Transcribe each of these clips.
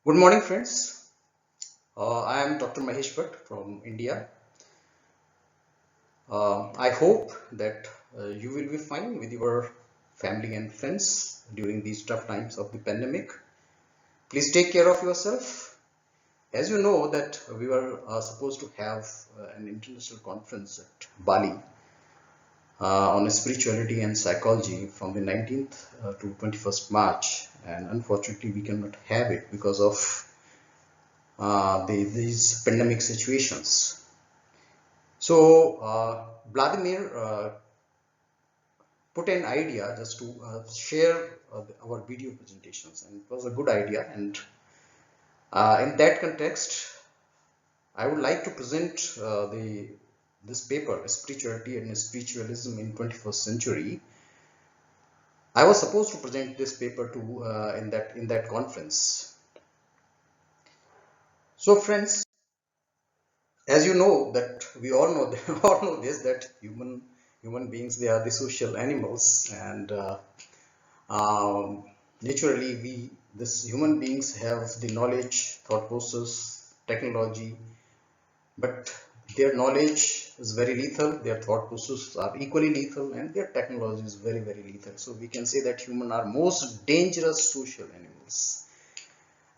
Good morning, friends. I am Dr. Mahesh Bhatt from India. I hope that you will be fine with your family and friends during these tough times of the pandemic. Please take care of yourself. As you know that we were supposed to have an international conference at Bali on spirituality and psychology from the 19th to 21st March, and unfortunately we cannot have it because of these pandemic situations. So Vladimir put an idea just to share our video presentations, and it was a good idea. And in that context, I would like to present this paper, Spirituality and Spiritualism in 21st Century. I was supposed to present this paper to in that conference. So, friends, as you know that we all know all know this, that human beings, they are the social animals, and naturally we this human beings have the knowledge, thought process, technology, but their knowledge is very lethal, their thought processes are equally lethal, and their technology is very lethal. So we can say that humans are most dangerous social animals,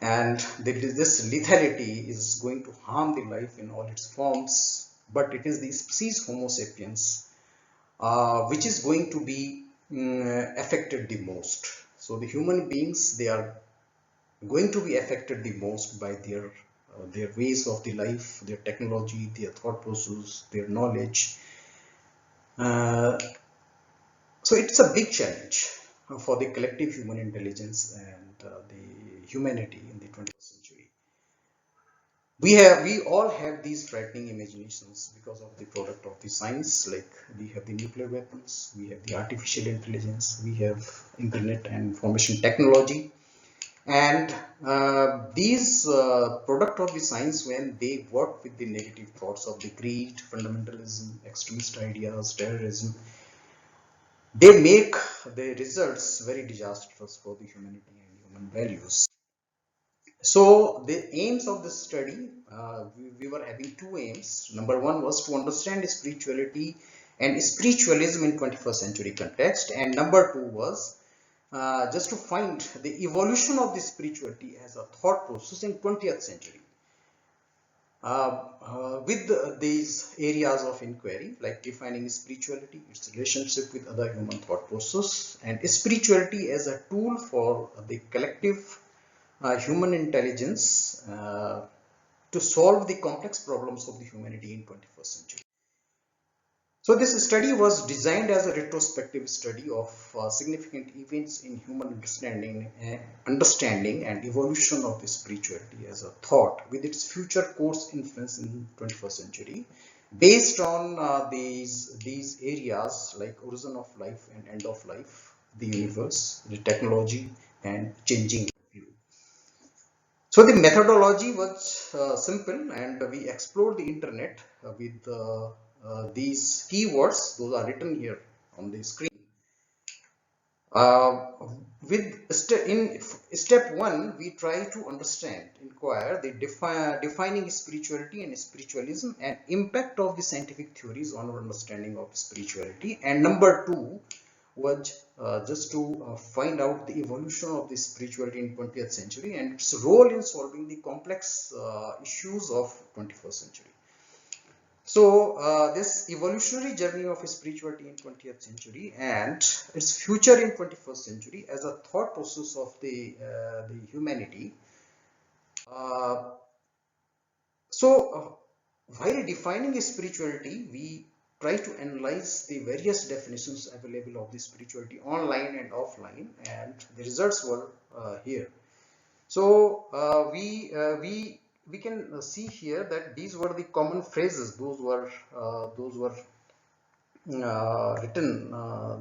and this lethality is going to harm the life in all its forms, but it is the species Homo sapiens which is going to be affected the most. So the human beings, they are going to be affected the most by their ways of the life, their technology, their thought process, their knowledge. uh, so it's a big challenge for the collective human intelligence and the humanity in the 21st century. We all have these frightening imaginations because of the product of the science. Like, we have the nuclear weapons, we have the artificial intelligence, we have internet and information technology, and these product of the science, when they work with the negative thoughts of the greed, fundamentalism, extremist ideas, terrorism, they make the results very disastrous for the humanity and human values. So the aims of this study, we were having two aims. Number one was to understand spirituality and spiritualism in 21st century context, and number two was just to find the evolution of the spirituality as a thought process in 20th century. With these areas of inquiry, like defining spirituality, its relationship with other human thought process, and spirituality as a tool for the collective human intelligence to solve the complex problems of the humanity in 21st century. So this study was designed as a retrospective study of significant events in human understanding and evolution of the spirituality as a thought, with its future course influence in 21st century, based on these areas like origin of life and end of life, the universe, the technology, and changing. So the methodology was simple, and we explored the internet with these keywords. Those are written here on the screen. Uh, in step one, we try to understand, inquire the defining spirituality and spiritualism and impact of the scientific theories on our understanding of spirituality. And number two was just to find out the evolution of the spirituality in 20th century and its role in solving the complex issues of 21st century. So this evolutionary journey of spirituality in 20th century and its future in 21st century as a thought process of the humanity. Uh, so while defining spirituality, we try to analyze the various definitions available of the spirituality online and offline, and the results were here. So we can see here that these were the common phrases. Those were written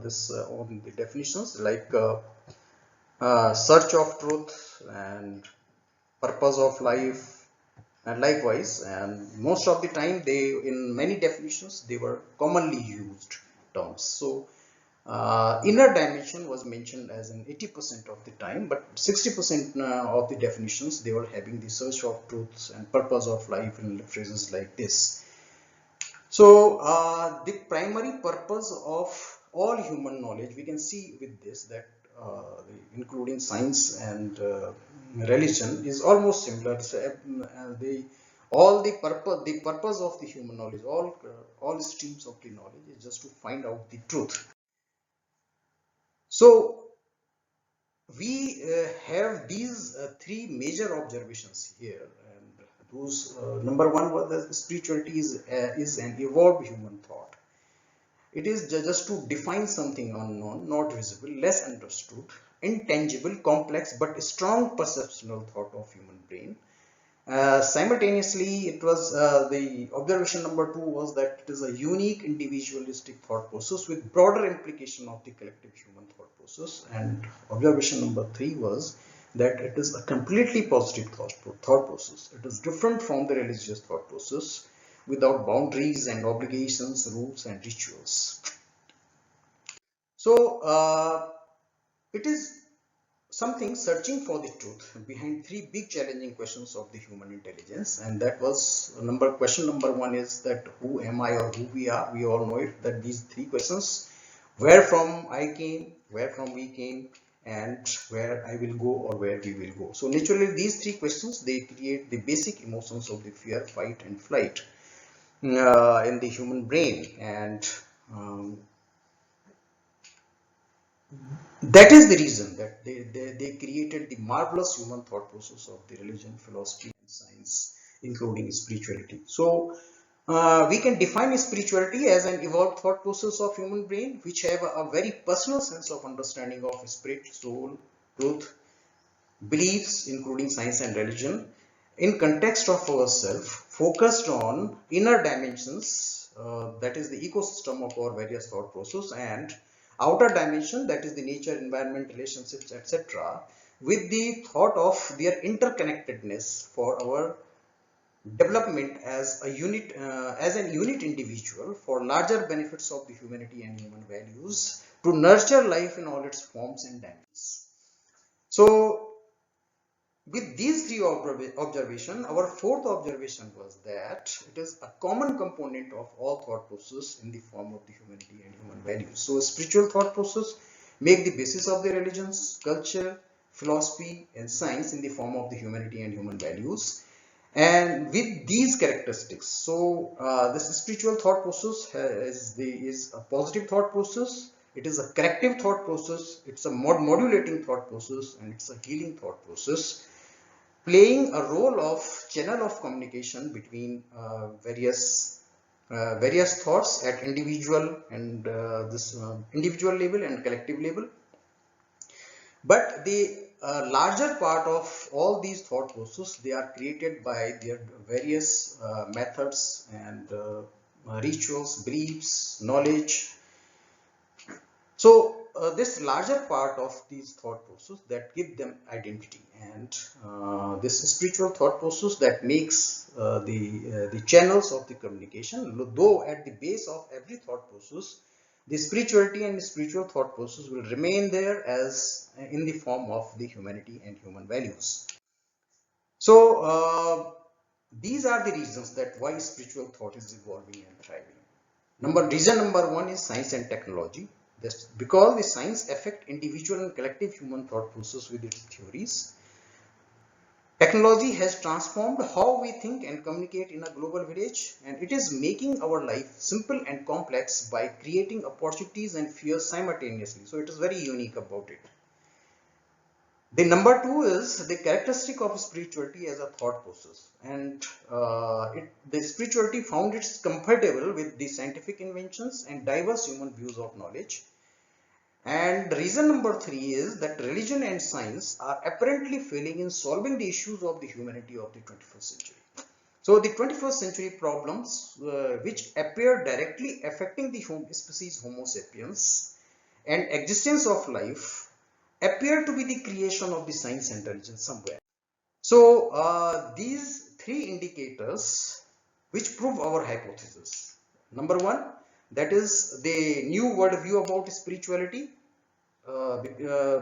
this on the definitions, like search of truth and purpose of life, and likewise. And most of the time, they, in many definitions, they were commonly used terms. So Inner dimension was mentioned as in 80% of the time, but 60% of the definitions, they were having the search of truths and purpose of life in phrases like this. So the primary purpose of all human knowledge, we can see with this that including science and religion is almost similar. So, the purpose of the human knowledge, all streams of the knowledge is just to find out the truth. So we have these three major observations here, and those number one was that spirituality is an evolved human thought. It is just to define something unknown, not visible, less understood, intangible, complex, but strong perceptual thought of human brain. Simultaneously, it was the observation number two was that it is a unique individualistic thought process with broader implication of the collective human thought process. And observation number three was that it is a completely positive thought process. It is different from the religious thought process without boundaries and obligations, rules and rituals. So it is something searching for the truth behind three big challenging questions of the human intelligence, and that was question number one is that who am I or who we are. We all know it, that these three questions, where from I came, where from we came, and where I will go or where we will go. So naturally these three questions, they create the basic emotions of the fear, fight and flight in the human brain, and that is the reason that they created the marvelous human thought process of the religion, philosophy and science, including spirituality. So we can define spirituality as an evolved thought process of human brain which have a very personal sense of understanding of spirit, soul, truth, beliefs including science and religion in context of ourself, focused on inner dimensions, that is the ecosystem of our various thought process, and outer dimension, that is the nature, environment, relationships, etc., with the thought of their interconnectedness for our development as a unit, as an unit individual, for larger benefits of the humanity and human values, to nurture life in all its forms and dimensions. So with these three observations, our fourth observation was that it is a common component of all thought process in the form of the humanity and human values. So spiritual thought process make the basis of the religions, culture, philosophy and science in the form of the humanity and human values. And with these characteristics, so this spiritual thought process is a positive thought process, it is a corrective thought process, it's a modulating thought process, and it's a healing thought process, playing a role of channel of communication between various thoughts at individual and this individual level and collective level. But the larger part of all these thought processes, they are created by their various methods and rituals, beliefs, knowledge. So this larger part of these thought processes that give them identity, and this spiritual thought process that makes the channels of the communication. Though at the base of every thought process, the spirituality and the spiritual thought process will remain there as in the form of the humanity and human values. So these are the reasons that why spiritual thought is evolving and thriving. Reason number one is science and technology. That's because the science affect individual and collective human thought process with its theories. Technology has transformed how we think and communicate in a global village, and it is making our life simple and complex by creating opportunities and fears simultaneously. So it is very unique about it. The number two is the characteristic of spirituality as a thought process, and the spirituality found it's compatible with the scientific inventions and diverse human views of knowledge. And reason number three is that religion and science are apparently failing in solving the issues of the humanity of the 21st century. So the 21st century problems which appear directly affecting the species Homo sapiens and existence of life appear to be the creation of the science and religion somewhere. So these three indicators which prove our hypothesis. Number one, That is the new worldview about spirituality,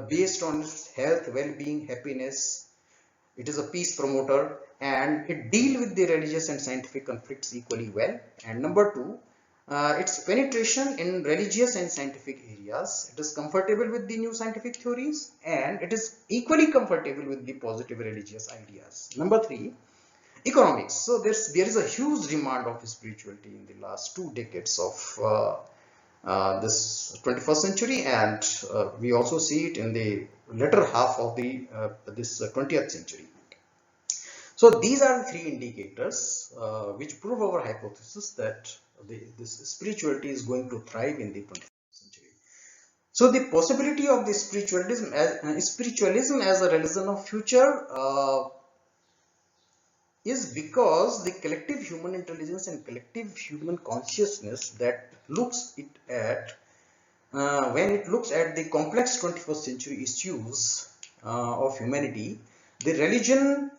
based on health, well-being, happiness. It is a peace promoter, and it deals with the religious and scientific conflicts equally well. And number two, its penetration in religious and scientific areas. It is comfortable with the new scientific theories, and it is equally comfortable with the positive religious ideas. Number three, economics. So there is a huge demand of spirituality in the last 2 decades of this 21st century, and we also see it in the latter half of the this 20th century. So these are the 3 indicators which prove our hypothesis that this spirituality is going to thrive in the 21st century. So the possibility of the spiritualism as a religion of future is because the collective human intelligence and collective human consciousness that looks it at when it looks at the complex 21st century issues of humanity, the religion,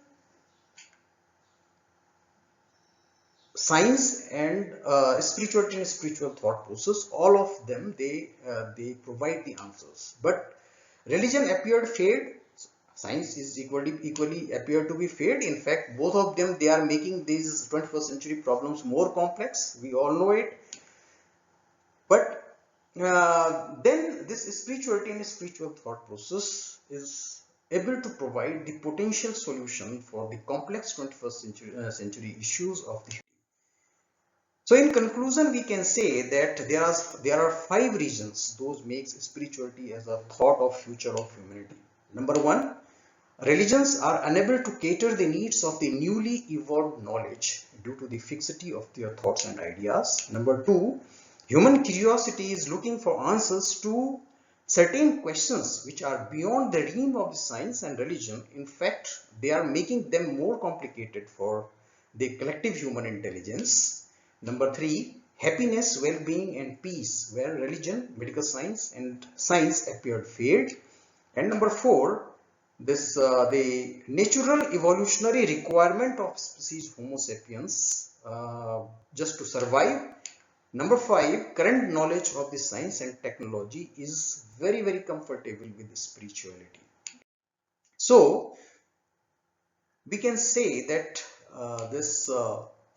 science, and spirituality and spiritual thought process, all of them, they provide the answers. But religion appeared fade, science is equally appeared to be fade. In fact, both of them, they are making these 21st century problems more complex. We all know it. But then this spirituality and spiritual thought process is able to provide the potential solution for the complex 21st century issues of the. So in conclusion, we can say that there are 5 reasons those makes spirituality as a thought of future of humanity. Number one, religions are unable to cater the needs of the newly evolved knowledge due to the fixity of their thoughts and ideas. Number two, human curiosity is looking for answers to certain questions which are beyond the realm of the science and religion. In fact, they are making them more complicated for the collective human intelligence. Number three, happiness, well-being, and peace, where religion, medical science, and science appeared failed. And number four, the natural evolutionary requirement of species Homo sapiens just to survive. Number five, current knowledge of the science and technology is very comfortable with spirituality. So we can say that this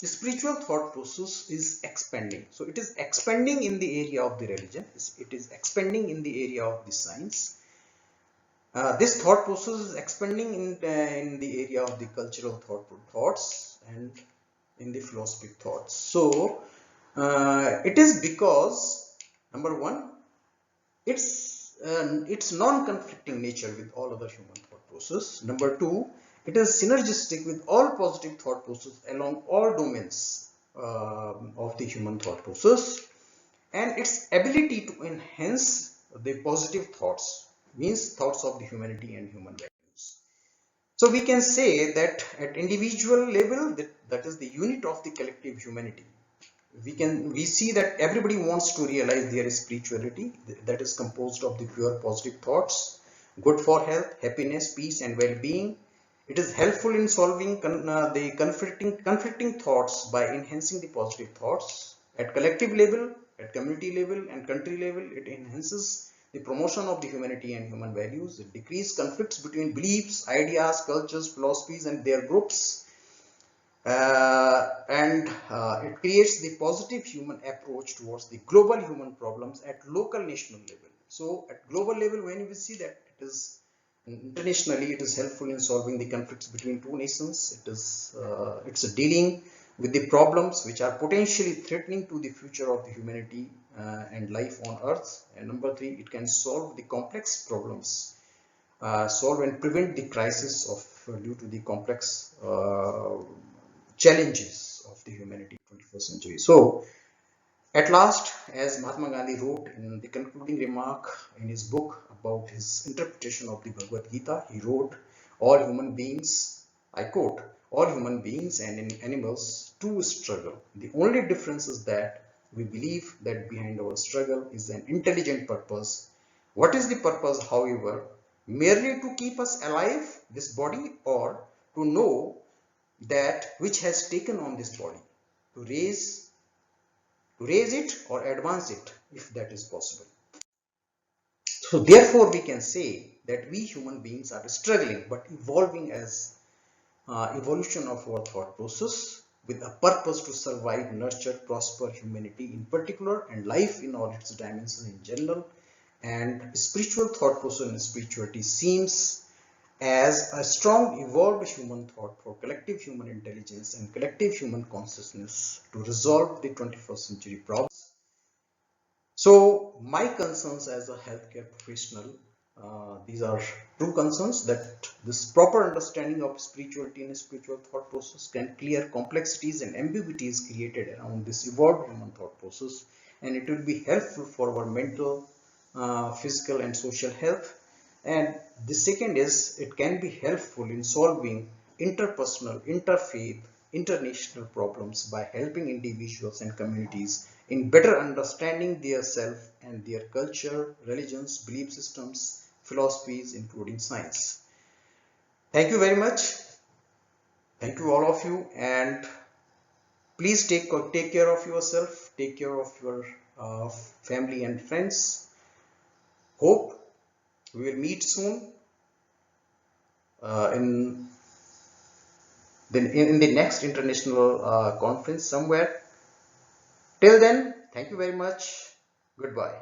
spiritual thought process is expanding. So it is expanding in the area of the religion. It is expanding in the area of the science. This thought process is expanding in the area of the cultural thoughts and in the philosophic thoughts. So it is because, number one, its non-conflicting nature with all other human thought process. Number two, it is synergistic with all positive thought process along all domains of the human thought process, and its ability to enhance the positive thoughts, means thoughts of the humanity and human values. So we can say that at individual level, that is the unit of the collective humanity, we see that everybody wants to realize their spirituality that is composed of the pure positive thoughts, good for health, happiness, peace, and well-being. It is helpful in solving the conflicting thoughts by enhancing the positive thoughts. At collective level, at community level, and country level, it enhances the promotion of the humanity and human values. It decreases conflicts between beliefs, ideas, cultures, philosophies, and their groups. And it creates the positive human approach towards the global human problems at local national level. So at global level, when we see that it is internationally, it is helpful in solving the conflicts between two nations. It's dealing with the problems which are potentially threatening to the future of the humanity and life on earth. And number three, it can solve the complex problems, solve and prevent the crisis of due to the complex challenges of the humanity in the 21st century. So at last, as Mahatma Gandhi wrote in the concluding remark in his book about his interpretation of the Bhagavad Gita, he wrote, all human beings, I quote, all human beings and animals too struggle. The only difference is that we believe that behind our struggle is an intelligent purpose. What is the purpose, however? Merely to keep us alive, this body, or to know that which has taken on this body, to raise to raise it or advance it if that is possible. So therefore we can say that we human beings are struggling but evolving as evolution of our thought process with a purpose to survive, nurture, prosper humanity in particular and life in all its dimensions in general. And spiritual thought process and spirituality seems as a strong evolved human thought for collective human intelligence and collective human consciousness to resolve the 21st century problems. So my concerns as a healthcare professional, these are true concerns that this proper understanding of spirituality and spiritual thought process can clear complexities and ambiguities created around this evolved human thought process, and it will be helpful for our mental, physical and social health. And the second is it can be helpful in solving interpersonal, interfaith, international problems by helping individuals and communities in better understanding their self and their culture, religions, belief systems, philosophies, including science. Thank you very much. Thank you all of you, and please take care of yourself, take care of your family and friends. Hope we will meet soon in the next international conference somewhere. Till then, thank you very much. Goodbye.